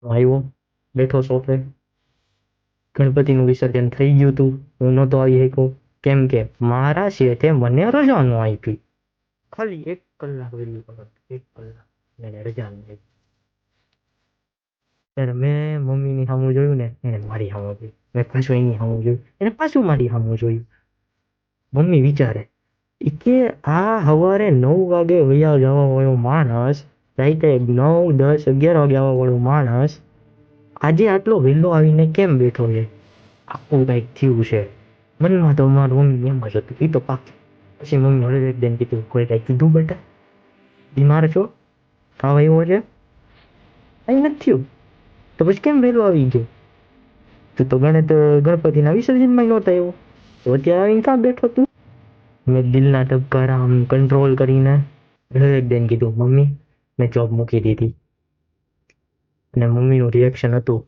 આવ્યો, બેઠો સોફે. ગણપતિનું વિસર્જન થઈ ગયું હતું. હું નહોતો આવી શક્યો કેમ કે મારા શેઠે મને રજા ન આપી. ખાલી 1 કલાક વહેલું પડત, 1 કલાક એને રજા ન આપી. ત્યારે મેં મમ્મીની સામું જોયું ને એને મારી સામું જોયું. મેં પાછું એની સામું જોયું એને પાછું મારી સામું જોયું. મમ્મી વિચારે ઈ કે આ સવારે 9 વાગે વયા જવા વાળો માણસ, રાતે 9, 10, 11 વાગે આવવા વાળો માણસ આજે આટલો વહેલો આવીને કેમ બેઠો છે? આખું કંઈક થયું છે. મનમાં તો મારું મમ્મી એમ જ હતું એ તો પાક. પછી મમ્મી હળવે એકદમ કીધું કોઈ કાંઈ કીધું બેટા? બીમાર છો? તાવ આવ્યો છે? કંઈ નથી થયું તો પછી કેમ વહેલો આવી ગયો? તું તો ગણપતિના વિસર્જનમાં નહોતો આવ્યો તો અત્યારે આવીને કાં બેઠો તું? મેં દિલના ધબકારા આમ કંટ્રોલ કરીને એકદમ કીધું મમ્મી મેં જોબ મૂકી દીધી. અને મમ્મીનું રિએક્શન હતું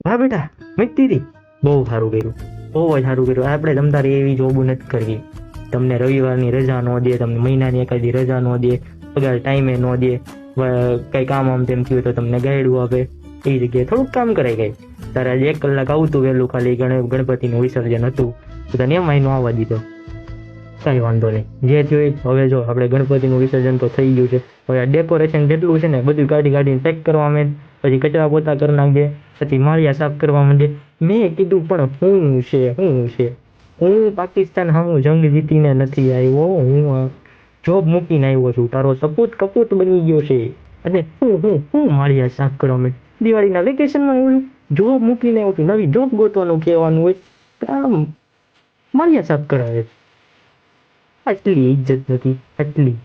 હા બેટા મૂકી દીધી, બહુ સારું કર્યું, બહુ જ સારું કર્યું. આપણે તમતારે એવી જોબ નથી કરવી. તમને રવિવારની રજા ન દે, તમને મહિનાની એકાદી રજા ન દે, પગાર ટાઈમે ન દે, કઈ કામ આમ તેમ થયું તો તમને ગાઈડું આપે. એ જગ્યાએ થોડુંક કામ કરાઈ ગઈ. તારે આજે 1 કલાક આવતું વહેલું, ખાલી ગણપતિનું વિસર્જન હતું તો તને એમ આઈનો આવવા દીધો. કઈ વાંધો નહીં, જે થયું હવે જો આપણે ગણપતિનું વિસર્જન તો થઈ ગયું છે. હવે આ ડેકોરેશન જેટલું છે ને બધું કાઢીને પેક કરવા માંડ. પછી કચરા પોતા કરી નાખજે, પછી માળિયા સાફ કરવા માંડે. મેં કીધું પણ શું છે હું પાકિસ્તાન સામું જંગ જીતીને નથી આવ્યો, હું જોબ મૂકીને આવ્યો છું. તારો સપૂત કપૂત બની ગયો છે અને હું માળિયા સાફ કરવા માંડ. દિવાળીના વેકેશનમાં હું જોબ મૂકીને આવ્યો છું, નવી જોબ ગોતવાનું કહેવાનું હોય આમ માળિયા સાફ કરાવે. આટલી ઇજ્જત નથી આટલી.